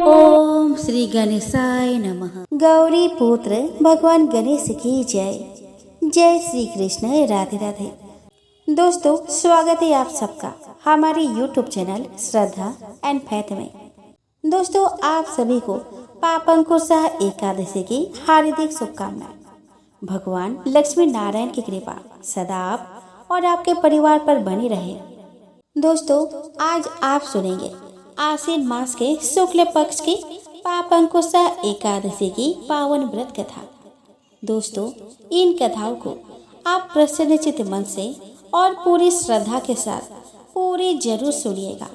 ओम श्री गणेशाय नमः। गौरी पुत्र भगवान गणेश की जय। जय श्री कृष्ण। राधे राधे। दोस्तों, स्वागत है आप सबका हमारे YouTube channel Shraddha and faith में। दोस्तों, आप सभी को पापंकुशा एकादशी की हार्दिक शुभकामनाएं। भगवान लक्ष्मी नारायण की कृपा सदा आप और आपके परिवार पर बनी रहे। दोस्तों, आज आप सुनेंगे आश्विन मास के शुक्ल पक्ष की पापंकुशा एकादशी की पावन व्रत कथा। दोस्तों, इन कथाओं को आप प्रसन्नचित्त मन से और पूरी श्रद्धा के साथ पूरी जरूर सुनिएगा,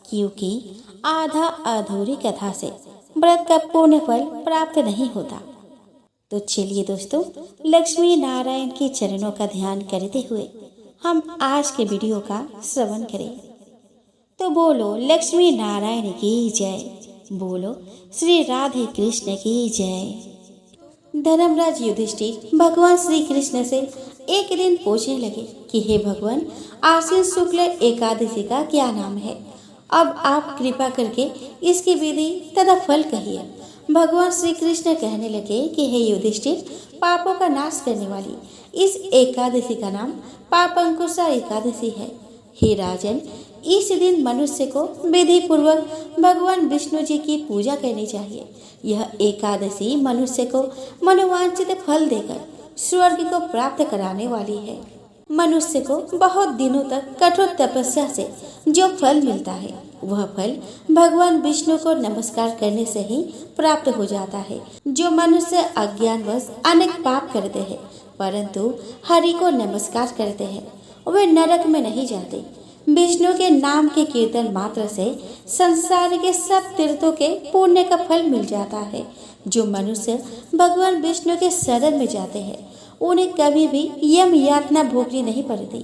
क्योंकि आधा अधूरी कथा से व्रत का पूर्ण फल प्राप्त नहीं होता। तो चलिए दोस्तों, लक्ष्मी नारायण के चरणों का ध्यान करते हुए हम आज के वीडियो का श्रवण करें। तो बोलो लक्ष्मी नारायण की जय, बोलो श्री राधे कृष्ण की जय। धर्मराज युधिष्ठिर भगवान श्री कृष्ण से एक दिन पूछने लगे कि हे भगवान, आश्विन शुक्ल एकादशी का क्या नाम है? अब आप कृपा करके इसकी विधि तथा फल कहिए। भगवान श्री कृष्ण कहने लगे कि हे युधिष्ठिर, पापों का नाश करने वाली इस एकादशी का नाम पापंकुशा एकादशी है। हे राजन, इस दिन मनुष्य को विधि पूर्वक भगवान विष्णु जी की पूजा करनी चाहिए। यह एकादशी मनुष्य को मनोवांछित फल देकर स्वर्ग को प्राप्त कराने वाली है। मनुष्य को बहुत दिनों तक कठोर तपस्या से जो फल मिलता है, वह फल भगवान विष्णु को नमस्कार करने से ही प्राप्त हो जाता है। जो मनुष्य अज्ञानवश अनेक पाप करते हैं परंतु हरि को नमस्कार करते हैं, वे नरक में नहीं जाते। विष्णु के नाम के कीर्तन मात्र से संसार के सब तीर्थों के पुण्य का फल मिल जाता है। जो मनुष्य भगवान विष्णु के शरण में जाते हैं, उन्हें कभी भी यम यातना भोगनी नहीं पड़ती।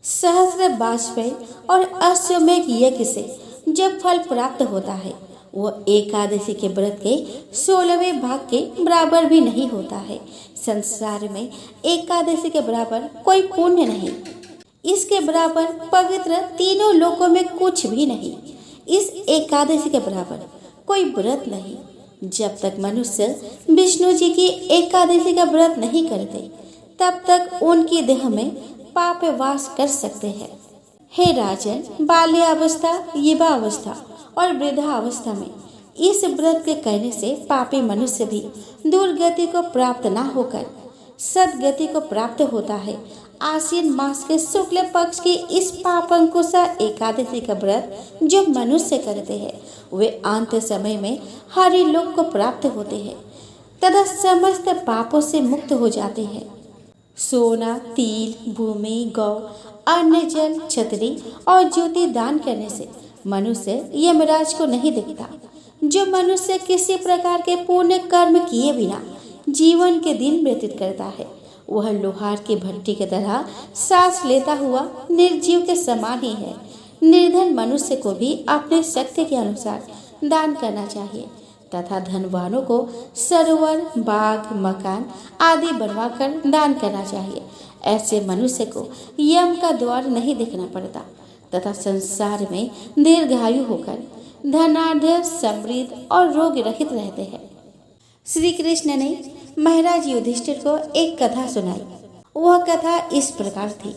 सहस्र वाजपेयी और अश्वमेघ यज्ञ से जब फल प्राप्त होता है, वह एकादशी के व्रत के 16वें भाग के बराबर भी नहीं होता है। संसार में एकादशी के बराबर कोई पुण्य नहीं, इसके बराबर पवित्र तीनों लोकों में कुछ भी नहीं। इस एकादशी के बराबर कोई व्रत नहीं। जब तक मनुष्य विष्णु जी की एकादशी का व्रत नहीं करते, तब तक उनकी देह में पाप वास कर सकते हैं। हे राजन, बाल्यावस्था, युवावस्था और वृद्धावस्था में इस व्रत के करने से पापी मनुष्य भी दुर्गति को प्राप्त न होकर सदगति को प्राप्त होता है। आश्विन मास के शुक्ल पक्ष की इस पापंकुशा एकादशी का व्रत जो मनुष्य करते हैं, वे अंत समय में हरि लोक को प्राप्त होते हैं तथा समस्त पापों से मुक्त हो जाते हैं। सोना, तिल, भूमि, गौ, अन्न, जल, छतरी और ज्योति दान करने से मनुष्य यमराज को नहीं दिखता। जो मनुष्य किसी प्रकार के पुण्य कर्म किए बिना जीवन के दिन व्यतीत करता है, वह लोहार की भट्टी की तरह सांस लेता हुआ निर्जीव के समान ही है। निर्धन मनुष्य को भी अपने शक्ति के अनुसार दान करना चाहिए तथा धनवानों को सरोवर, बाग, मकान आदि बनवाकर दान करना चाहिए। ऐसे मनुष्य को यम का द्वार नहीं देखना पड़ता तथा संसार में दीर्घायु होकर धनाढ्य, समृद्ध और रोग रहित रहते हैं। श्री कृष्ण ने महाराज युधिष्ठिर को एक कथा सुनाई। वह कथा इस प्रकार थी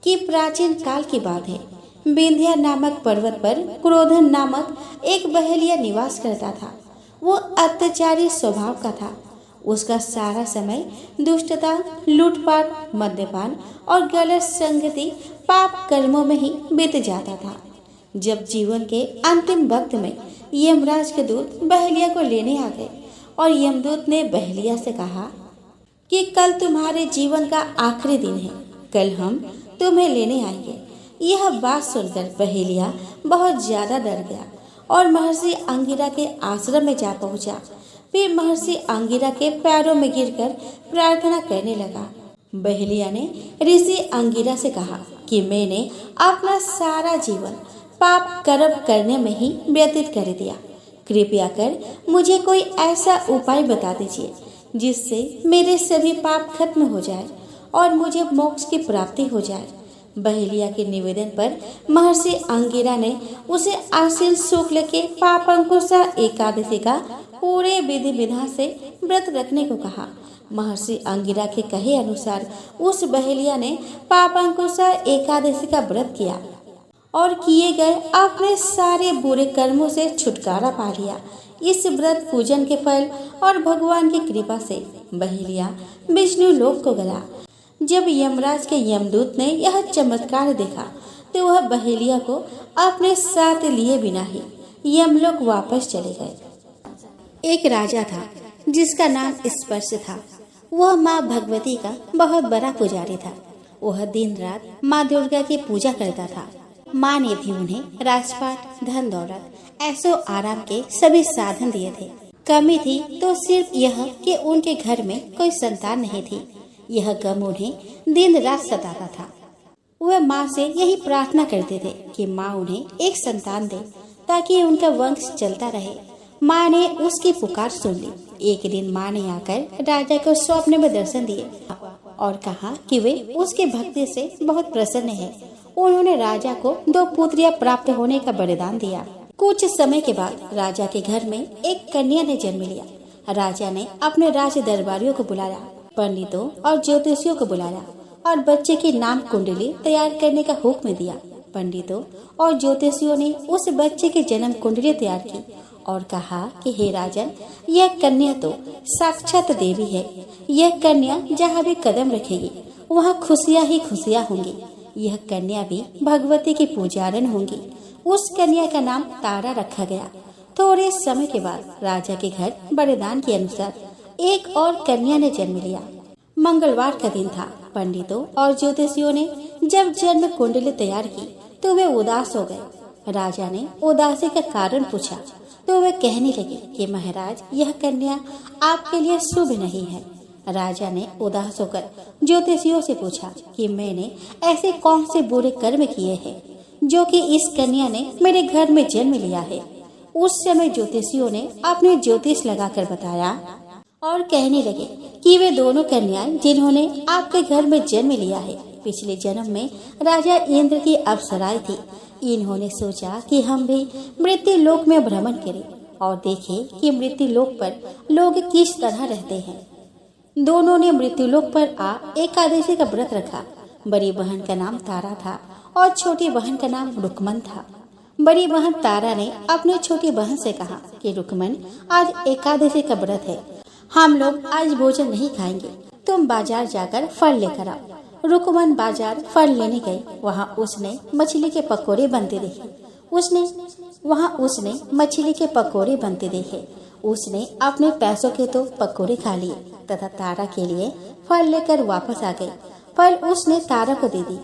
कि प्राचीन काल की बात है। विंध्या नामक पर्वत पर क्रोधन नामक एक बहेलिया निवास करता था। वो अत्याचारी स्वभाव का था। उसका सारा समय दुष्टता, लूटपाट, मद्यपान और गलत संगति पाप कर्मों में ही बीत जाता था। जब जीवन के अंतिम वक्त में यमराज के दूत बहेलिया को लेने आ गए और यमदूत ने बहेलिया से कहा कि कल तुम्हारे जीवन का आखिरी दिन है, कल हम तुम्हें लेने आएंगे। यह बात सुनकर बहेलिया बहुत ज्यादा डर गया और महर्षि अंगिरा के आश्रम में जा पहुंचा। फिर महर्षि अंगिरा के पैरों में गिरकर प्रार्थना करने लगा। बहेलिया ने ऋषि अंगिरा से कहा कि मैंने अपना सारा जीवन पाप कर्म करने में ही व्यतीत कर दिया। कृपया कर मुझे कोई ऐसा उपाय बता दीजिए जिससे मेरे सभी पाप खत्म हो जाए और मुझे मोक्ष की प्राप्ति हो जाए। बहेलिया के निवेदन पर महर्षि अंगिरा ने उसे आश्विन शुक्ल के पापंकुशा एकादशी का पूरे विधि विधान से व्रत रखने को कहा। महर्षि अंगिरा के कहे अनुसार उस बहेलिया ने पापंकुशा एकादशी का व्रत किया और किए गए अपने सारे बुरे कर्मों से छुटकारा पा लिया। इस व्रत पूजन के फल और भगवान की कृपा से बहेलिया विष्णु लोक को गया। जब यमराज के यमदूत ने यह चमत्कार देखा तो वह बहेलिया को अपने साथ लिए बिना ही यमलोक वापस चले गए। एक राजा था जिसका नाम स्पर्श था। वह माँ भगवती का बहुत बड़ा पुजारी था। वह दिन रात माँ दुर्गा की पूजा करता था। माँ ने भी उन्हें राजपाट, धन दौलत, ऐसो आराम के सभी साधन दिए थे। कमी थी तो सिर्फ यह कि उनके घर में कोई संतान नहीं थी। यह गम उन्हें दिन रात सताता था। वह माँ से यही प्रार्थना करते थे कि माँ उन्हें एक संतान दे ताकि उनका वंश चलता रहे। माँ ने उसकी पुकार सुन ली। एक दिन माँ ने आकर राजा को स्वप्न में दर्शन दिए और कहा कि वे उसके भक्ति से बहुत प्रसन्न है। उन्होंने राजा को 2 पुत्रियां प्राप्त होने का वरदान दिया। कुछ समय के बाद राजा के घर में एक कन्या ने जन्म लिया। राजा ने अपने राज दरबारियों को बुलाया, पंडितों और ज्योतिषियों को बुलाया और बच्चे की नाम कुंडली तैयार करने का हुक्म दिया। पंडितों और ज्योतिषियों ने उस बच्चे की जन्म कुंडली तैयार की और कहा कि हे राजन, यह कन्या तो साक्षात देवी है। यह कन्या जहाँ भी कदम रखेगी वहाँ खुशियाँ ही खुशियाँ होंगी। यह कन्या भी भगवती की पूजारन होंगी। उस कन्या का नाम तारा रखा गया। थोड़े समय के बाद राजा के घर वरदान के अनुसार एक और कन्या ने जन्म लिया। मंगलवार का दिन था। पंडितों और ज्योतिषियों ने जब जन्म कुंडली तैयार की तो वे उदास हो गए। राजा ने उदासी का कारण पूछा तो वे कहने लगे कि महाराज, यह कन्या आपके लिए शुभ नहीं है। राजा ने उदास होकर ज्योतिषियों से पूछा कि मैंने ऐसे कौन से बुरे कर्म किए हैं जो कि इस कन्या ने मेरे घर में जन्म लिया है। उस समय ज्योतिषियों ने अपने ज्योतिष लगाकर बताया और कहने लगे कि वे दोनों कन्याएं जिन्होंने आपके घर में जन्म लिया है पिछले जन्म में राजा इंद्र की अप्सराएं थी। इन्होंने सोचा कि हम भी मृत्यु लोक में भ्रमण करें और देखें कि मृत्यु लोक पर लोग किस तरह रहते हैं। दोनों ने मृत्यु लोक पर आ एकादशी का व्रत रखा। बड़ी बहन का नाम तारा था और छोटी बहन का नाम रुकमन था। बड़ी बहन तारा ने अपनी छोटी बहन से कहा कि रुकमन, आज एकादशी का व्रत है, हम लोग आज भोजन नहीं खाएंगे, तुम बाजार जाकर फल लेकर आओ। रुकमन बाजार फल लेने गई। वहाँ उसने मछली के पकोड़े बनते देखे। उसने अपने पैसों के तो पकोड़े खा लिए तथा तारा के लिए फल लेकर वापस आ गई। फल उसने तारा को दे दी।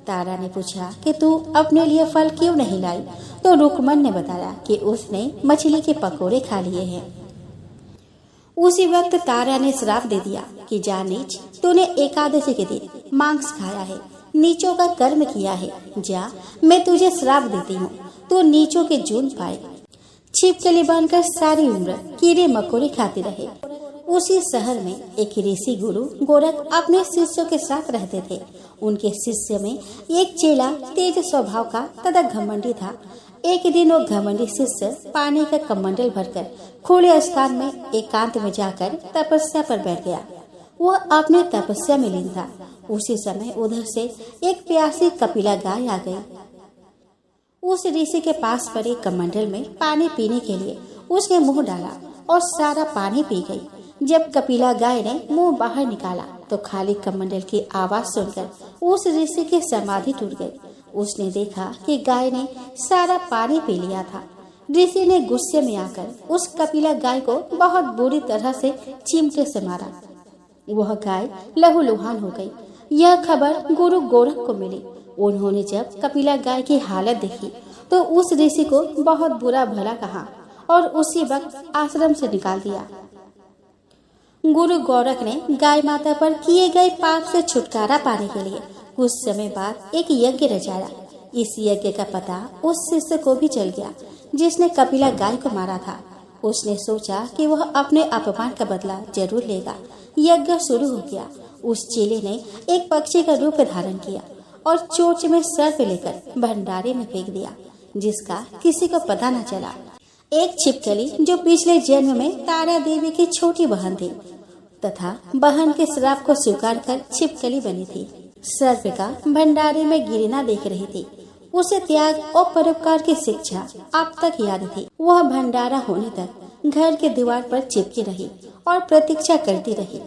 तारा ने पूछा कि तू अपने लिए फल क्यों नहीं लाई? तो रुकमन ने बताया कि उसने मछली के पकोड़े खा लिए हैं। उसी वक्त तारा ने श्राप दे दिया कि जा नीच, तूने एकादशी के दिन मांस खाया है, नीचों का कर्म किया है। जा, मैं तुझे श्राप देती हूँ, तू नीचों के जून पाए। छिपकली बनकर सारी उम्र कीड़े मकोड़े खाते रहे। उसी शहर में एक ऋषि गुरु गोरख अपने शिष्यों के साथ रहते थे। उनके शिष्य में एक चेला तेज स्वभाव का तथा घमंडी था। एक दिन वो घमंडी शिष्य पानी का कमंडल भरकर खुले स्थान में एकांत में जाकर तपस्या पर बैठ गया। वह अपने तपस्या में लीन था। उसी समय उधर से एक प्यासी कपिला गाय आ गई। उस ऋषि के पास पड़े कमंडल में पानी पीने के लिए उसने मुंह डाला और सारा पानी पी गई। जब कपिला गाय ने मुंह बाहर निकाला तो खाली कमंडल की आवाज सुनकर उस ऋषि की समाधि टूट गई। उसने देखा कि गाय ने सारा पानी पी लिया था। ऋषि ने गुस्से में आकर उस कपिला गाय को बहुत बुरी तरह से चिमटे से मारा। वह गाय लहूलुहान हो गई। यह खबर गुरु गोरख को मिली। उन्होंने जब कपिला गाय की हालत देखी तो उस ऋषि को बहुत बुरा भला कहा और उसी वक्त आश्रम से निकाल दिया। गुरु गोरख ने गाय माता पर किए गए पाप से छुटकारा पाने के लिए कुछ समय बाद एक यज्ञ रचाया। इस यज्ञ का पता उस शिष्य को भी चल गया जिसने कपिला गाय को मारा था। उसने सोचा कि वह अपने अपमान का बदला जरूर लेगा। यज्ञ शुरू हो गया। उस चेले ने एक पक्षी का रूप धारण किया और चोंच में सर्प लेकर भंडारे में फेंक दिया, जिसका किसी को पता न चला। एक छिपकली जो पिछले जन्म में तारा देवी की छोटी बहन थी तथा बहन के श्राप को स्वीकार कर छिपकली बनी थी, सर्प का भंडारे में गिरना देख रही थी। उसे त्याग और परोपकार की शिक्षा अब तक याद थी। वह भंडारा होने तक घर के दीवार पर चिपकी रही और प्रतीक्षा करती रही।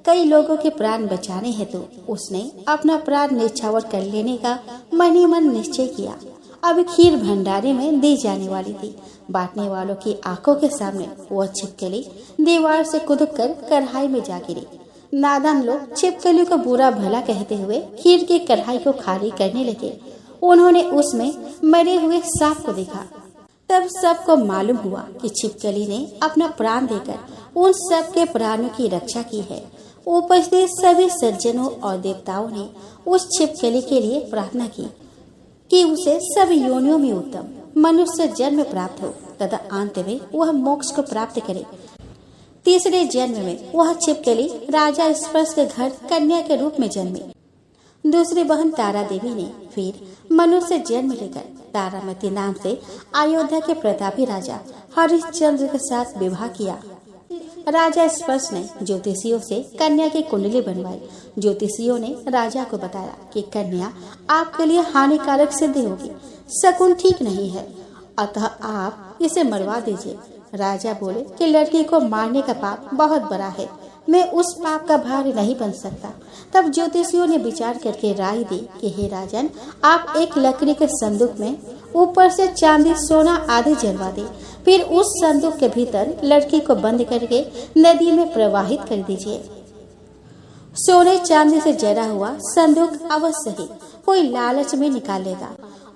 कई लोगों के प्राण बचाने हेतु उसने अपना प्राण न्यौछावर कर लेने का मन ही मन निश्चय किया। अब खीर भंडारे में दी जाने वाली थी। बांटने वालों की आंखों के सामने वह छिपकली दीवार से कूद कर कढ़ाई में जा गिरी। नादान लोग छिपकली को बुरा भला कहते हुए खीर की कढ़ाई को खाली करने लगे। उन्होंने उसमें मरे हुए सांप को देखा। तब सबको मालूम हुआ कि छिपकली ने अपना प्राण देकर उन सब के प्राणों की रक्षा की है। उपस्थित सभी सज्जनों और देवताओं ने उस छिपकली के लिए प्रार्थना की कि उसे सभी योनियों में उत्तम मनुष्य जन्म प्राप्त हो तथा अंत में वह मोक्ष को प्राप्त करे। तीसरे जन्म में वह छिपकली राजा स्पर्श के घर कन्या के रूप में जन्मी। दूसरी बहन तारा देवी ने फिर मनुष्य जन्म लेकर तारामती नाम से अयोध्या के प्रतापी राजा हरिश्चंद्र के साथ विवाह किया। राजा स्पर्श ने ज्योतिषियों से कन्या की कुंडली बनवाई। ज्योतिषियों ने राजा को बताया कि कन्या आपके लिए हानिकारक सिद्ध होगी, शकुन ठीक नहीं है, अतः आप इसे मरवा दीजिए। राजा बोले कि लड़की को मारने का पाप बहुत बड़ा है, मैं उस पाप का भार नहीं बन सकता। तब ज्योतिषियों ने विचार करके राय दी कि हे राजन, आप एक लकड़ी के संदूक में ऊपर से चांदी सोना आदि जलवा दे, फिर उस संदूक के भीतर लड़की को बंद करके नदी में प्रवाहित कर दीजिए। सोने चांदी से जरा हुआ संदूक अवश्य ही कोई लालच में निकाल लेगा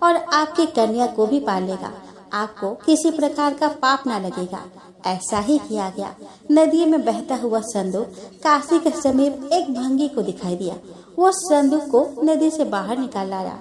और आपकी कन्या को भी पाल लेगा। आपको किसी प्रकार का पाप न लगेगा। ऐसा ही किया गया। नदी में बहता हुआ संदूक काशी के समीप एक भंगी को दिखाई दिया। वो संदूक को नदी से बाहर निकाल लाया।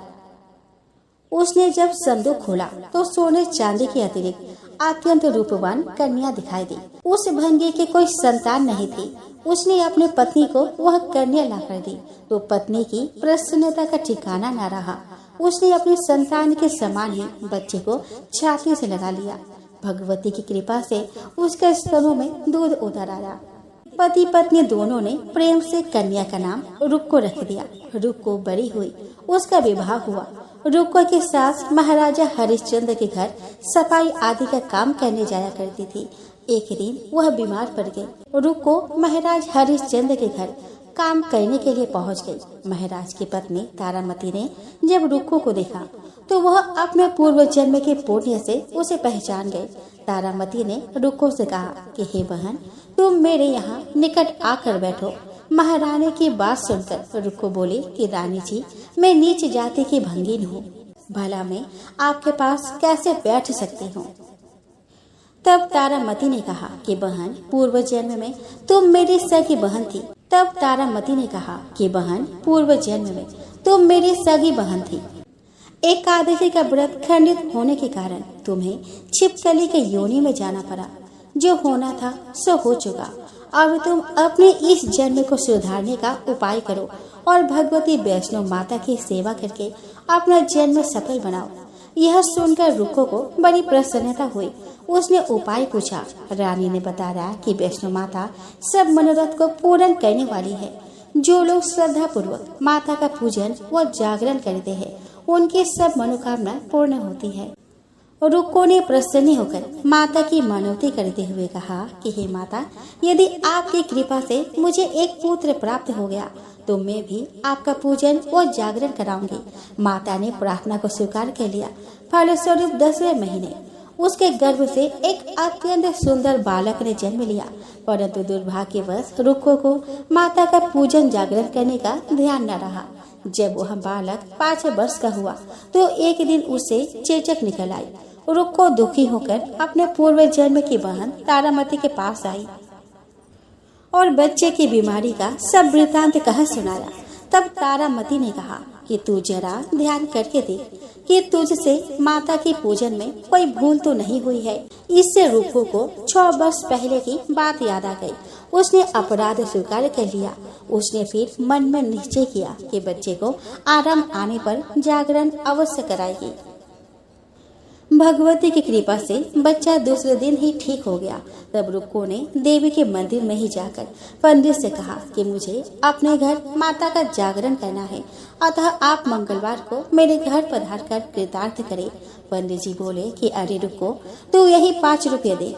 उसने जब संदूक खोला तो सोने चांदी के अतिरिक्त अत्यंत रूपवान कन्या दिखाई दी। उस भंगी की कोई संतान नहीं थी। उसने अपनी पत्नी को वह कन्या ला कर दी तो पत्नी की प्रसन्नता का ठिकाना न रहा। उसने अपनी संतान के समान ही बच्चे को छाती से लगा लिया। भगवती की कृपा से उसके स्तनों में दूध उतर आया। पति पत्नी दोनों ने प्रेम से कन्या का नाम रुक्को रख दिया। रुक्को बड़ी हुई, उसका विवाह हुआ। रुक्को की सास महाराजा हरिश्चंद्र के घर सफाई आदि का काम करने जाया करती थी। एक दिन वह बीमार पड़ गई। रुक्को महाराज हरिश्चंद्र के घर काम करने के लिए पहुंच गई। महाराज की पत्नी तारामती ने जब रुक्को को देखा तो वह अपने पूर्व जन्म के पुण्य से उसे पहचान गई। तारामती ने रुक्को से कहा कि हे बहन, तुम मेरे यहाँ निकट आकर बैठो। महारानी की बात सुनकर रुक्को बोली कि रानी जी, मैं नीच जाति की भंगिन हूँ, भला मैं आपके पास कैसे बैठ सकती हूँ। तब तारामती ने कहा कि बहन, पूर्व जन्म में तुम मेरी सगी बहन थी। तब तारामती ने कहा कि बहन, पूर्व जन्म में तुम मेरी सगी बहन थी। एकादशी का व्रत खंडित होने के कारण तुम्हें छिपकली के योनि में जाना पड़ा। जो होना था सो हो चुका। अब तुम अपने इस जन्म को सुधारने का उपाय करो और भगवती वैष्णव माता की सेवा करके अपना जन्म सफल बनाओ। यह सुनकर रुक्को को बड़ी प्रसन्नता हुई। उसने उपाय पूछा। रानी ने बताया कि वैष्णव माता सब मनोरथ को पूर्ण करने वाली है। जो लोग श्रद्धा पूर्वक माता का पूजन व जागरण करते हैं, उनकी सब मनोकामना पूर्ण होती है। रुक्को ने प्रसन्न होकर माता की मनौती करते हुए कहा कि हे माता, यदि आपकी कृपा से मुझे एक पुत्र प्राप्त हो गया तो मैं भी आपका पूजन व जागरण कराऊंगी। माता ने प्रार्थना को स्वीकार कर लिया। फलस्वरूप 10वें महीने उसके गर्भ से एक अत्यंत सुंदर बालक ने जन्म लिया। परंतु दुर्भाग्यवश रुक्को को माता का पूजन जागरण करने का ध्यान न रहा। जब वह बालक 5 वर्ष का हुआ तो एक दिन उसे चेचक निकल आई। रुक्को दुखी होकर अपने पूर्व जन्म की बहन तारामती के पास आई और बच्चे की बीमारी का सब वृतांत कह सुनाया। तब तारामती ने कहा कि तू जरा ध्यान करके देख कि तुझसे माता के पूजन में कोई भूल तो नहीं हुई है। इससे रुक्को को 6 वर्ष पहले की बात याद आ गई। उसने अपराध स्वीकार कर लिया। उसने फिर मन में निश्चय किया कि बच्चे को आराम आने पर जागरण अवश्य कराएगी। भगवती की कृपा से बच्चा दूसरे दिन ही ठीक हो गया। तब रुक्को ने देवी के मंदिर में ही जाकर पंडित से कहा कि मुझे अपने घर माता का जागरण करना है, अतः आप मंगलवार को मेरे घर पधार कर कृतार्थ करें। पंडित जी बोले कि अरे रुक्को, तू यही 5 रुपये दे,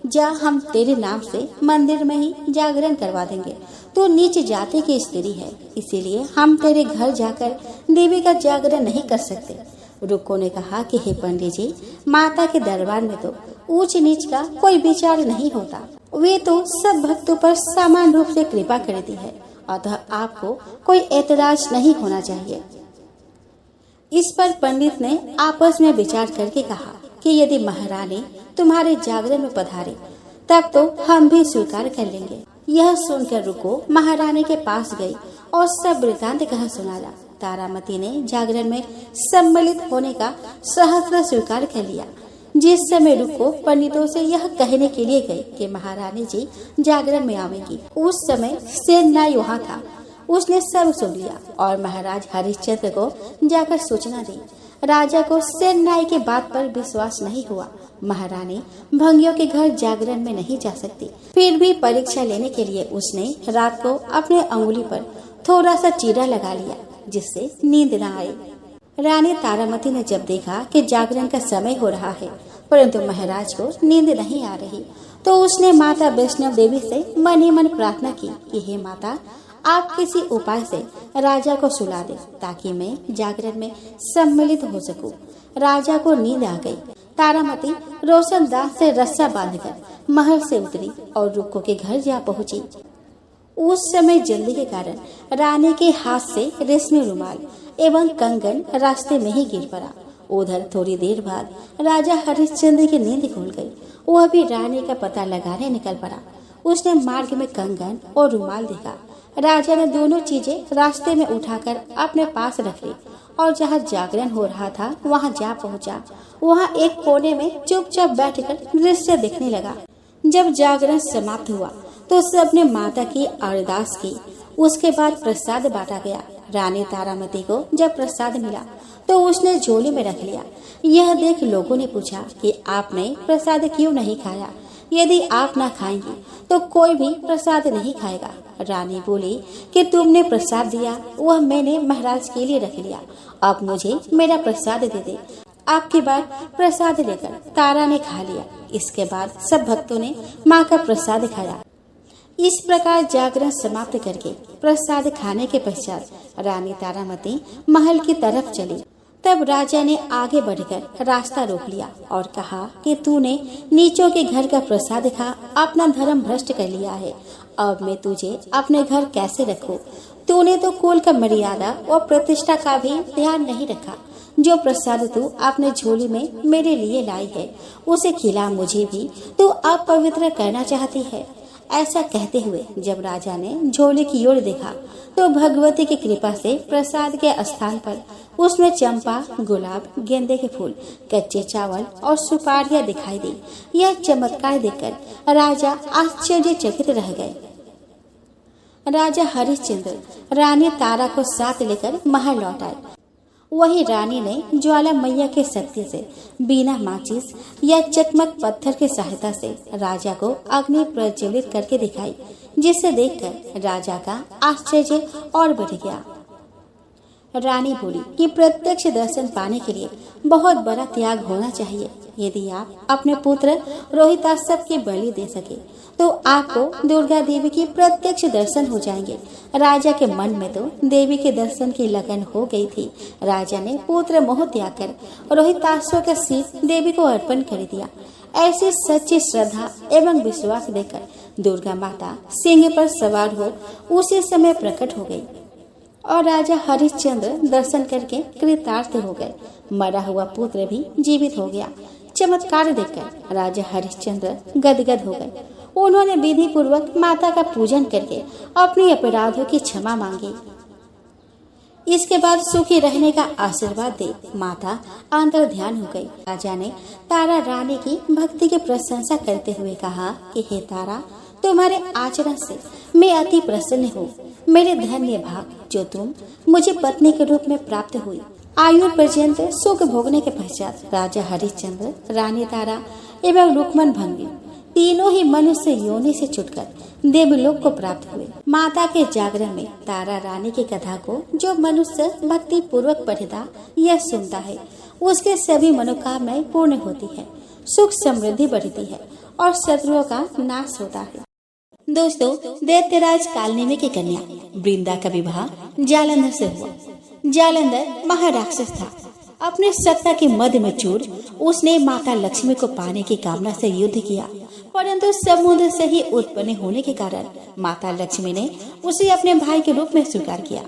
जा, हम तेरे नाम से मंदिर में ही जागरण करवा देंगे। तू नीच जाति की स्त्री है, इसीलिए हम तेरे घर जाकर देवी का जागरण नहीं कर सकते। रुक्को ने कहा कि हे पंडित जी, माता के दरबार में तो ऊंच नीच का कोई विचार नहीं होता, वे तो सब भक्तों पर समान रूप से कृपा करती है, अतः आपको कोई ऐतराज नहीं होना चाहिए। इस पर पंडित ने आपस में विचार करके कहा कि यदि महारानी तुम्हारे जागरण में पधारे तब तो हम भी स्वीकार कर लेंगे। यह सुनकर रुक्को महारानी के पास गई और सब वृतांत कहा सुनाया। तारामती ने जागरण में सम्मिलित होने का सहर्ष स्वीकार कर लिया। जिस समय रुक्को पंडितों से यह कहने के लिए गई कि महारानी जी जागरण में आवेंगी, उस समय सेनाई वहाँ था। उसने सब सुन लिया और महाराज हरिश्चंद्र को जाकर सूचना दी। राजा को सेनाई के बात पर विश्वास नहीं हुआ। महारानी भंगियों के घर जागरण में नहीं जा सकती। फिर भी परीक्षा लेने के लिए उसने रात को अपने अंगुली पर थोड़ा सा चीरा लगा लिया, जिससे नींद न आए। रानी तारामती ने जब देखा कि जागरण का समय हो रहा है परंतु महाराज को नींद नहीं आ रही, तो उसने माता वैष्णव देवी से मन ही मन प्रार्थना की कि हे माता, आप किसी उपाय से राजा को सुला दे ताकि मैं जागरण में सम्मिलित हो सकूं। राजा को नींद आ गई। तारामती रोशनदास से रस्सा बांधकर महल से उतरी और रुक्को के घर जा पहुंची। उस समय जल्दी के कारण रानी के हाथ से रेशमी रुमाल एवं कंगन रास्ते में ही गिर पड़ा। उधर थोड़ी देर बाद राजा हरिश्चंद्र की नींद खुल गई। वह भी रानी का पता लगाने निकल पड़ा। उसने मार्ग में कंगन और रुमाल देखा। राजा ने दोनों चीजें रास्ते में उठाकर अपने पास रख ली और जहाँ जागरण हो रहा था वहाँ जा पहुँचा। वहाँ एक कोने में चुपचाप बैठकर दृश्य देखने लगा। जब जागरण समाप्त हुआ तो सबने माता की अरदास की। उसके बाद प्रसाद बांटा गया। रानी तारामती को जब प्रसाद मिला तो उसने झोली में रख लिया। यह देख लोगों ने पूछा कि आपने प्रसाद क्यों नहीं खाया? यदि आप न खाएंगी तो कोई भी प्रसाद नहीं खाएगा। रानी बोली कि तुमने प्रसाद दिया वह मैंने महाराज के लिए रख लिया, अब मुझे मेरा प्रसाद दे दे। आपके बाद प्रसाद लेकर तारा ने खा लिया। इसके बाद सब भक्तों ने माँ का प्रसाद खाया। इस प्रकार जागरण समाप्त करके प्रसाद खाने के पश्चात रानी तारामती महल की तरफ चली। तब राजा ने आगे बढ़कर रास्ता रोक लिया और कहा कि तूने नीचों के घर का प्रसाद खा अपना धर्म भ्रष्ट कर लिया है। अब मैं तुझे अपने घर कैसे रखूं? तूने तो कुल का मर्यादा और प्रतिष्ठा का भी ध्यान नहीं रखा। जो प्रसाद तू अपने झोली में मेरे लिए लाई है उसे खिला मुझे भी तू अपवित्र करना चाहती है। ऐसा कहते हुए जब राजा ने झोले की ओर देखा तो भगवती की कृपा से प्रसाद के स्थान पर उसमें चंपा, गुलाब, गेंदे के फूल, कच्चे चावल और सुपारियां दिखाई दी। यह चमत्कार देखकर राजा आश्चर्यचकित रह गए। राजा हरिश्चंद्र रानी तारा को साथ लेकर महल लौट आए। वही रानी ने ज्वाला मैया के शक्ति से बिना माचिस या चकमक पत्थर की सहायता से राजा को अग्नि प्रज्वलित करके दिखाई, जिसे देखकर राजा का आश्चर्य और बढ़ गया। रानी बोली कि प्रत्यक्ष दर्शन पाने के लिए बहुत बड़ा त्याग होना चाहिए। यदि आप अपने पुत्र रोहिताश्व की बलि दे सके तो आपको दुर्गा देवी की प्रत्यक्ष दर्शन हो जाएंगे। राजा के मन में तो देवी के दर्शन की लगन हो गई थी। राजा ने पुत्र मोह त्याग कर रोहिताश्व का सिर देवी को अर्पण कर दिया। ऐसी सच्ची श्रद्धा एवं विश्वास देकर दुर्गा माता सिंह पर सवार हो उसी समय प्रकट हो गई और राजा हरिश्चंद्र दर्शन करके कृतार्थ हो गए। मरा हुआ पुत्र भी जीवित हो गया। चमत्कार देखकर राजा हरिश्चंद्र गदगद हो गए। उन्होंने विधि पूर्वक माता का पूजन करके अपने अपराधों की क्षमा मांगी। इसके बाद सुखी रहने का आशीर्वाद दे माता अंतर ध्यान हो गई। राजा ने तारा रानी की भक्ति की प्रशंसा करते हुए कहा कि हे तारा, तुम्हारे आचरण से मैं अति प्रसन्न हूँ। मेरे धन्य भाग जो तुम मुझे पत्नी के रूप में प्राप्त हुई। आयु पर्यंत सुख भोगने के पश्चात राजा हरिश्चंद्र, रानी तारा एवं रुक्मन भंगी तीनों ही मनुष्य योनि से छुटकर देवलोक को प्राप्त हुए। माता के जागरण में तारा रानी की कथा को जो मनुष्य भक्ति पूर्वक पढ़ता या सुनता है, उसके सभी मनोकामनाएं पूर्ण होती है, सुख समृद्धि बढ़ती है और शत्रुओं का नाश होता है। दोस्तों, दैत्यराज कालनेमी की कन्या वृंदा का विवाह जालंधर से हुआ। जालंधर महाराक्षस था। अपने सत्ता के मध्य में चूर उसने माता लक्ष्मी को पाने की कामना से युद्ध किया, परंतु समुद्र से ही उत्पन्न होने के कारण माता लक्ष्मी ने उसे अपने भाई के रूप में स्वीकार किया।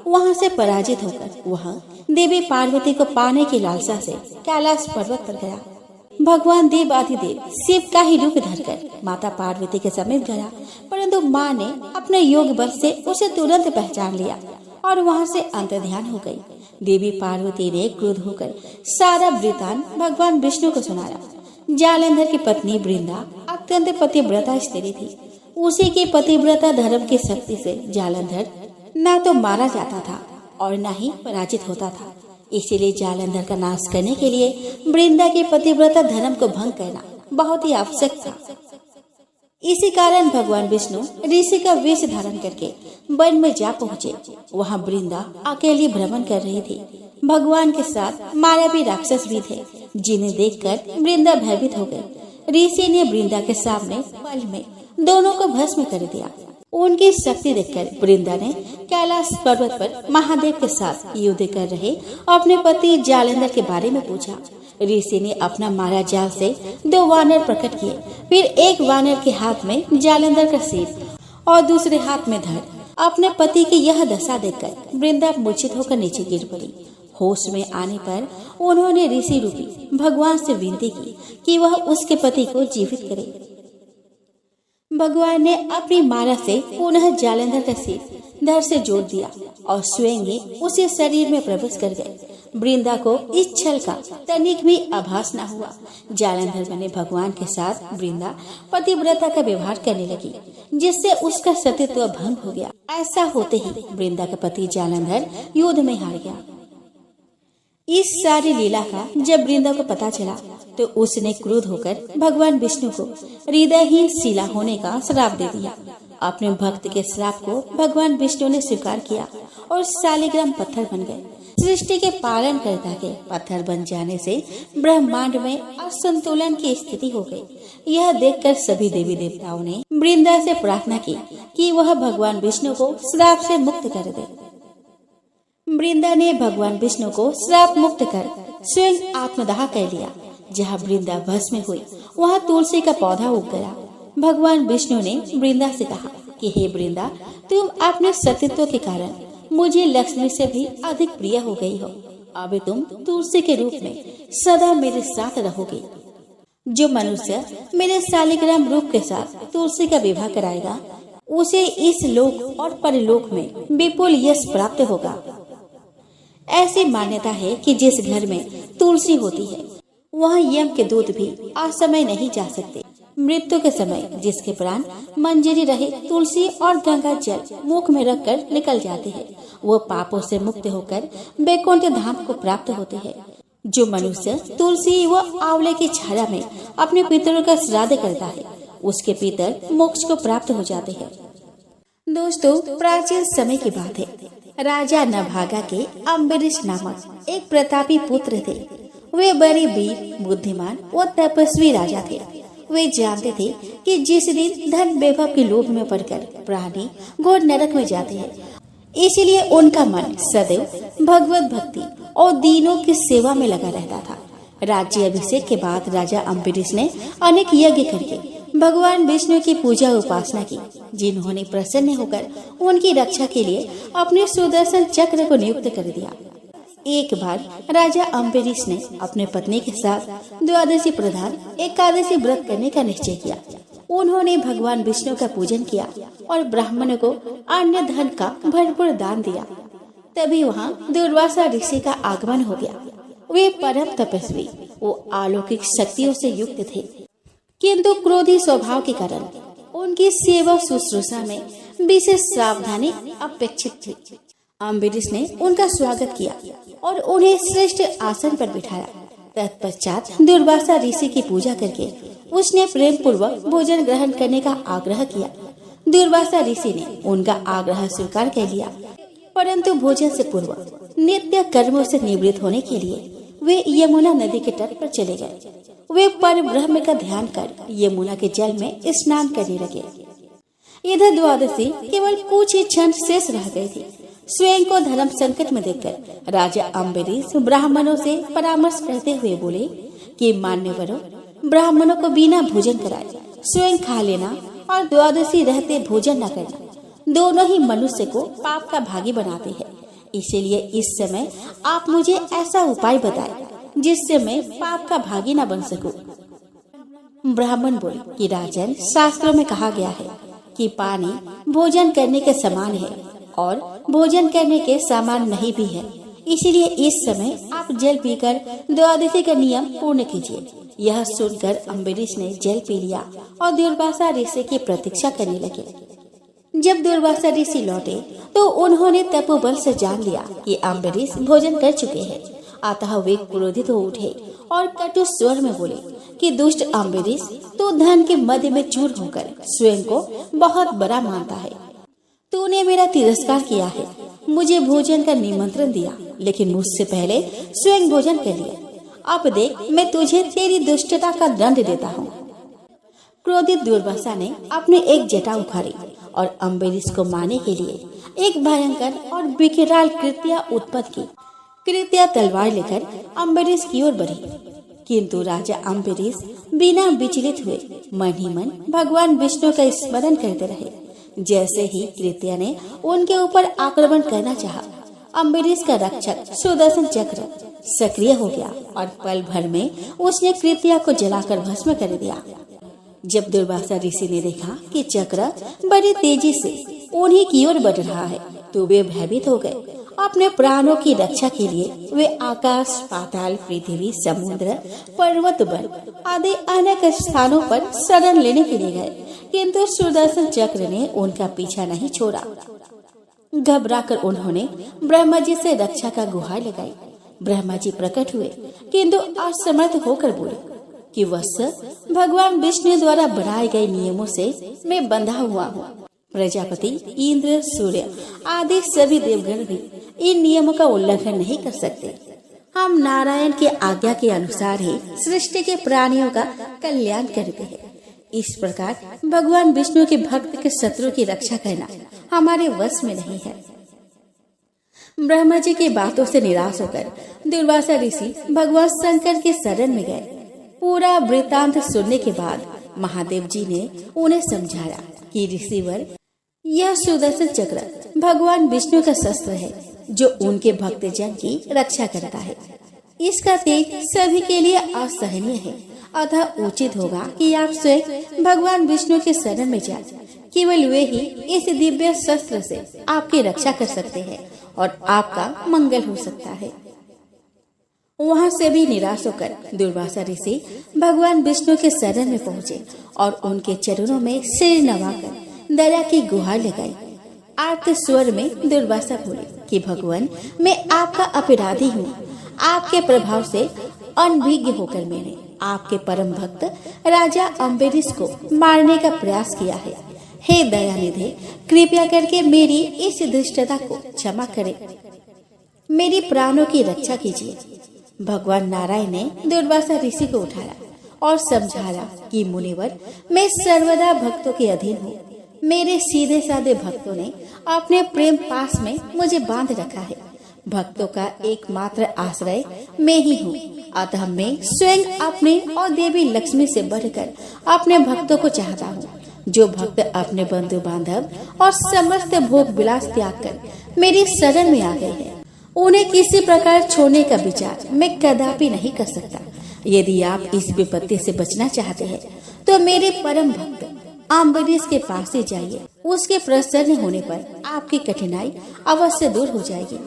वहां से पराजित होकर वह देवी पार्वती को पाने की लालसा से कैलाश पर्वत पर गया। भगवान देव आदिदेव शिव का ही रूप धरकर माता पार्वती के समीप गया, परंतु माँ ने अपने योग बल से उसे तुरंत पहचान लिया और वहाँ से अंतर्ध्यान हो गई। देवी पार्वती ने क्रोध होकर सारा वृतांत भगवान विष्णु को सुनाया। जालंधर की पत्नी वृंदा अत्यंत पतिव्रता स्त्री थी। उसी के पतिव्रता धर्म की शक्ति से जालंधर न तो मारा जाता था और न ही पराजित होता था। इसीलिए जालंधर का नाश करने के लिए वृंदा के पतिव्रता धर्म को भंग करना बहुत ही आवश्यक था। इसी कारण भगवान विष्णु ऋषि का वेश धारण करके वन में जा पहुँचे। वहाँ वृंदा अकेली भ्रमण कर रही थी। भगवान के साथ मायावी राक्षस भी थे, जिन्हें देखकर वृंदा भयभीत हो गई। ऋषि ने वृंदा के सामने पल में दोनों को भस्म कर दिया। उनकी शक्ति देखकर वृंदा ने कैलाश पर्वत पर महादेव के साथ युद्ध कर रहे अपने पति जालंधर के बारे में पूछा। ऋषि ने अपना माया जाल से 2 वानर प्रकट किए। फिर एक वानर के हाथ में जालंधर का सिर और दूसरे हाथ में धड़। अपने पति की यह दशा देखकर वृंदा मूर्छित होकर नीचे गिर पड़ी। होश में आने पर उन्होंने ऋषि रूपी भगवान से विनती की कि वह उसके पति को जीवित करे। भगवान ने अपनी माला से पुनः जालंधर का सिर धड़ से जोड़ दिया और स्वयं ही उसे शरीर में प्रवेश कर गए। वृंदा को इस छल का तनिक भी आभास न हुआ। जालंधर बने भगवान के साथ वृंदा पतिव्रता का व्यवहार करने लगी, जिससे उसका सतीत्व भंग हो गया। ऐसा होते ही वृंदा का पति जालंधर युद्ध में हार गया। इस सारी लीला का जब वृंदा को पता चला तो उसने क्रोध होकर भगवान विष्णु को हृदयहीन शिला होने का श्राप दे दिया। अपने भक्त के श्राप को भगवान विष्णु ने स्वीकार किया और शालिग्राम पत्थर बन गए। सृष्टि के पालन करता के पत्थर बन जाने से ब्रह्मांड में असंतुलन की स्थिति हो गई। यह देखकर सभी देवी देवताओं ने वृंदा से प्रार्थना की कि वह भगवान विष्णु को श्राप से मुक्त कर दे। वृंदा ने भगवान विष्णु को श्राप मुक्त कर स्वयं आत्मदाह कर लिया। जहाँ वृंदा भस्म हुई वहाँ तुलसी का पौधा उग गया। भगवान विष्णु ने वृंदा से कहा कि हे वृंदा, तुम अपने सतीत्व के कारण मुझे लक्ष्मी से भी अधिक प्रिय हो गई हो। अब तुम तुलसी के रूप में सदा मेरे साथ रहोगे। जो मनुष्य मेरे शालिग्राम रूप के साथ तुलसी का विवाह कराएगा, उसे इस लोक और परलोक में विपुल यश प्राप्त होगा। ऐसी मान्यता है कि जिस घर में तुलसी होती है वहाँ यम के दूत भी असमय नहीं जा सकते। मृत्यु के समय जिसके प्राण मंजरी रहे तुलसी और गंगा जल मुख में रखकर निकल जाते हैं, वो पापों से मुक्त होकर वैकुंठ धाम को प्राप्त होते हैं। जो मनुष्य तुलसी व आंवले की छाया में अपने पितरों का श्राद्ध करता है, उसके पितर मोक्ष को प्राप्त हो जाते हैं। दोस्तों, प्राचीन समय की बात है। राजा नभागा के अम्बरीश नामक एक प्रतापी पुत्र थे। वे बड़े वीर, बुद्धिमान और तपस्वी राजा थे। वे जानते थे कि जिस दिन धन वैभव के लोभ में पड़कर प्राणी घोर नरक में जाते हैं, इसलिए उनका मन सदैव भगवत भक्ति और दीनों की सेवा में लगा रहता था। राज्य अभिषेक के बाद राजा अम्बरीश ने अनेक यज्ञ करके भगवान विष्णु की पूजा उपासना की, जिन्होंने प्रसन्न होकर उनकी रक्षा के लिए अपने सुदर्शन चक्र को नियुक्त कर दिया। एक बार राजा अम्बरीश ने अपने पत्नी के साथ द्वादशी प्रधान एकादशी व्रत करने का निश्चय किया। उन्होंने भगवान विष्णु का पूजन किया और ब्राह्मणों को अन्य धन का भरपूर दान दिया। तभी वहाँ दुर्वासा ऋषि का आगमन हो गया। वे परम तपस्वी, वो अलौकिक शक्तियों से युक्त थे, किंतु क्रोधी स्वभाव के कारण उनकी सेवा शुश्रूषा में विशेष सावधानी अपेक्षित थी। अम्बरीश ने उनका स्वागत किया और उन्हें श्रेष्ठ आसन पर बिठाया। तत्पश्चात दुर्वासा ऋषि की पूजा करके उसने प्रेम पूर्वक भोजन ग्रहण करने का आग्रह किया। दुर्वासा ऋषि ने उनका आग्रह स्वीकार कर लिया, परंतु भोजन से पूर्व नित्य कर्मों से निवृत्त होने के लिए वे यमुना नदी के तट पर चले गए। वे पर ब्रह्म का ध्यान कर यमुना के जल में स्नान करने लगे। इधर द्वादशी केवल कुछ ही क्षण शेष रह गई थी। स्वयं को धर्म संकट में देखकर राजा अम्बरीश ब्राह्मणों से परामर्श करते हुए बोले कि मान्यवरों, ब्राह्मणों को बिना भोजन कराए स्वयं खा लेना और द्वादशी रहते भोजन न करना दोनों ही मनुष्य को पाप का भागी बनाते हैं। इसीलिए इस समय आप मुझे ऐसा उपाय बताएं जिससे मैं पाप का भागी न बन सकूं। ब्राह्मण बोले कि राजन, शास्त्रों में कहा गया है कि पानी भोजन करने के समान है और भोजन करने के समान नहीं भी है। इसीलिए इस समय आप जल पीकर द्वादशी का नियम पूर्ण कीजिए। यह सुनकर अम्बरीश ने जल पी लिया और दुर्वासा ऋषि की प्रतीक्षा करने लगे। जब दुर्वासा ऋषि लौटे तो उन्होंने तपोबल से जान लिया कि अम्बरीश भोजन कर चुके हैं। अतः वे क्रोधित हो उठे और कटु स्वर में बोले कि दुष्ट अम्बरीश, तो धन के मध्य में चूर होकर स्वयं को बहुत बड़ा मानता है। तूने मेरा तिरस्कार किया है, मुझे भोजन का निमंत्रण दिया, लेकिन मुझसे पहले स्वयं भोजन कर लिया। अब देख, मैं तुझे तेरी दुष्टता का दंड देता हूँ। क्रोधित दुर्वासा ने अपनी एक जटा उखाड़ी और अम्बरीश को मारने के लिए एक भयंकर और विकराल कृत्या उत्पन्न की। कृत्या तलवार लेकर अम्बरीश की ओर बढ़ी, किंतु राजा अम्बरीश बिना विचलित हुए मन ही मन भगवान विष्णु का स्मरण करते रहे। जैसे ही कृत्या ने उनके ऊपर आक्रमण करना चाहा, अम्बरीश का रक्षक सुदर्शन चक्र सक्रिय हो गया और पल भर में उसने कृत्या को जलाकर भस्म कर दिया। जब दुर्वासा ऋषि ने देखा कि चक्र बड़ी तेजी से उन्हीं की ओर बढ़ रहा है, तो वे भयभीत हो गए। अपने प्राणों की रक्षा के लिए वे आकाश, पाताल, पृथ्वी, समुद्र, पर्वत, वन आदि अनेक स्थानों पर शरण लेने के लिए गए, किंतु सुदर्शन चक्र ने उनका पीछा नहीं छोड़ा। घबराकर उन्होंने ब्रह्मा जी से रक्षा का गुहार लगाई। ब्रह्मा जी प्रकट हुए, किंतु असमर्थ होकर बोले कि वत्स, भगवान विष्णु द्वारा बनाए गए नियमों से मैं बंधा हुआ हूँ। प्रजापति, इंद्र, सूर्य आदि सभी देवगण भी इन नियमों का उल्लंघन नहीं कर सकते। हम नारायण की आज्ञा के अनुसार ही सृष्टि के प्राणियों का कल्याण करते हैं। इस प्रकार भगवान विष्णु के भक्त के शत्रु की रक्षा करना हमारे वश में नहीं है। ब्रह्मा जी की बातों से निराश होकर दुर्वासा ऋषि भगवान शंकर के शरण में गए। पूरा वृत्तांत सुनने के बाद महादेव जी ने उन्हें समझाया कि ऋषिवर, यह सुदर्शन चक्र भगवान विष्णु का शस्त्र है जो उनके भक्तजन की रक्षा करता है। इसका तेज सभी के लिए असहनीय है, अतः उचित होगा कि आप स्वयं भगवान विष्णु के शरण में जाएं। केवल वे ही इस दिव्य शस्त्र से आपकी रक्षा कर सकते हैं और आपका मंगल हो सकता है। वहाँ से भी निराश होकर दुर्वासा ऋषि भगवान विष्णु के शरण में पहुँचे और उनके चरणों में सिर नवाकर दया की गुहार लगाई। आर्त स्वर में दुर्वासा बोले कि भगवान, मैं आपका अपराधी हूँ। आपके प्रभाव से अनभिज्ञ होकर मैंने आपके परम भक्त राजा अम्बरीश को मारने का प्रयास किया है। हे दयानिधि, कृपया करके मेरी इस दुष्टता को क्षमा करें, मेरी प्राणों की रक्षा कीजिए। भगवान नारायण ने दुर्वासा ऋषि को उठाया और समझाया कि मुनिवर, मैं सर्वदा भक्तों के अधीन हूँ। मेरे सीधे साधे भक्तों ने अपने प्रेम पास में मुझे बांध रखा है। भक्तों का एकमात्र आश्रय मैं ही हूँ, अतः मैं स्वयं अपने और देवी लक्ष्मी से बढ़कर अपने भक्तों को चाहता हूँ। जो भक्त अपने बंधु बांधव और समस्त भोग विलास त्याग कर मेरी शरण में आ गए हैं, उन्हें किसी प्रकार छोड़ने का विचार मैं कदापि नहीं कर सकता। यदि आप इस विपत्ति से बचना चाहते हैं तो मेरे परम भक्त अम्बरीश के पास से जाइए। उसके प्रसन्न होने पर आपकी कठिनाई अवश्य दूर हो जाएगी।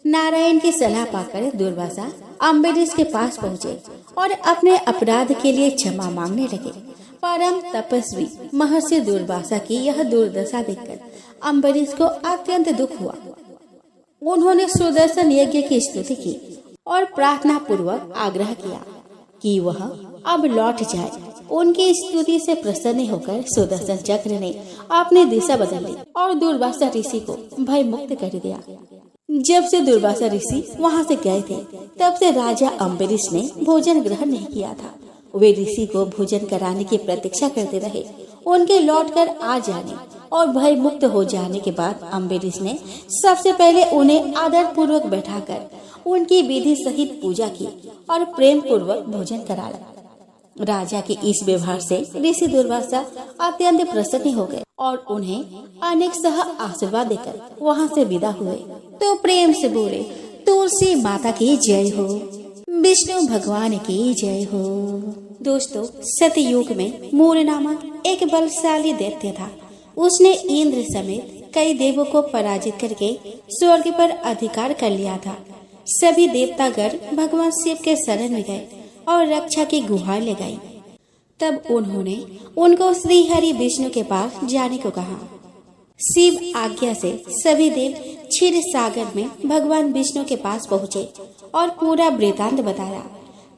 नारायण की सलाह पाकर दुर्वासा अम्बरीश के पास पहुँचे और अपने अपराध के लिए क्षमा मांगने लगे। परम तपस्वी महर्षि दुर्वासा की यह दुर्दशा देखकर अम्बरीश को अत्यंत दुख हुआ। उन्होंने सुदर्शन यज्ञ की स्तुति की और प्रार्थना पूर्वक आग्रह किया कि वह अब लौट जाए। उनकी स्तुति से प्रसन्न होकर सुदर्शन चक्र ने अपनी दिशा बदल ली और दुर्वासा ऋषि को भय मुक्त कर दिया। जब से दुर्वासा ऋषि वहां से गए थे, तब से राजा अम्बरीश ने भोजन ग्रहण नहीं किया था। वे ऋषि को भोजन कराने की प्रतीक्षा करते रहे। उनके लौटकर आ जाने और भय मुक्त हो जाने के बाद अम्बरीश ने सबसे पहले उन्हें आदर पूर्वक बैठाकर उनकी विधि सहित पूजा की और प्रेम पूर्वक भोजन कराया। राजा के इस व्यवहार से ऋषि दुर्वासा अत्यंत प्रसन्न हो गए और उन्हें अनेक सह आशीर्वाद देकर वहां से विदा हुए। तो प्रेम से बोले, तुलसी माता की जय हो, विष्णु भगवान की जय हो। दोस्तों, सतयुग में मूर नामक एक बलशाली दैत्य था। उसने इंद्र समेत कई देवों को पराजित करके स्वर्ग पर अधिकार कर लिया था। सभी देवतागण भगवान शिव के शरण में गए और रक्षा की गुहार लगाई। तब उन्होंने उनको श्री हरि विष्णु के पास जाने को कहा। शिव आज्ञा से सभी देव क्षीर सागर में भगवान विष्णु के पास पहुँचे और पूरा वृतांत बताया।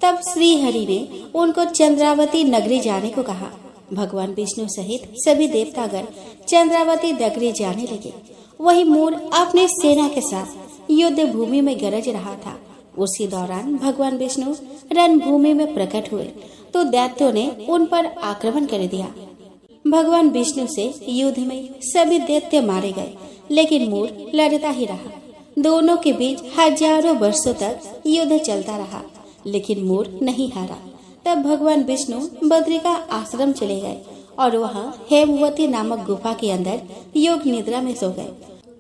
तब श्री हरि ने उनको चंद्रावती नगरी जाने को कहा। भगवान विष्णु सहित सभी देवतागण चंद्रावती नगरी जाने लगे। वही मूर अपने सेना के साथ युद्ध भूमि में गरज रहा था। उसी दौरान भगवान विष्णु रणभूमि में प्रकट हुए तो दैत्यों ने उन पर आक्रमण कर दिया। भगवान विष्णु से युद्ध में सभी दैत्य मारे गए, लेकिन मूर लड़ता ही रहा। दोनों के बीच हजारों वर्षों तक युद्ध चलता रहा, लेकिन मूर नहीं हारा। तब भगवान विष्णु बद्री का आश्रम चले गए और वहाँ हेमवती नामक गुफा के अंदर योग निद्रा में सो गए।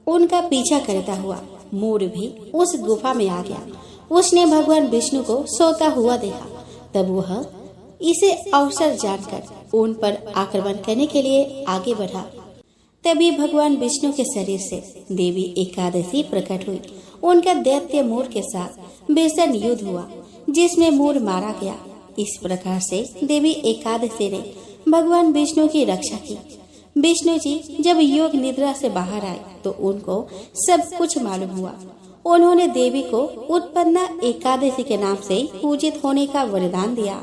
उनका पीछा करता हुआ मूर भी उस गुफा में आ गया। उसने भगवान विष्णु को सोता हुआ देखा। तब वह इसे अवसर जानकर उन पर आक्रमण करने के लिए आगे बढ़ा। तभी भगवान विष्णु के शरीर से देवी एकादशी प्रकट हुई। उनका दैत्य मूर के साथ भीषण युद्ध हुआ, जिसमें मूर मारा गया। इस प्रकार से देवी एकादशी ने भगवान विष्णु की रक्षा की। विष्णु जी जब योग निद्रा से बाहर आए तो उनको सब कुछ मालूम हुआ। उन्होंने देवी को उत्पन्ना एकादशी के नाम से पूजित होने का वरदान दिया।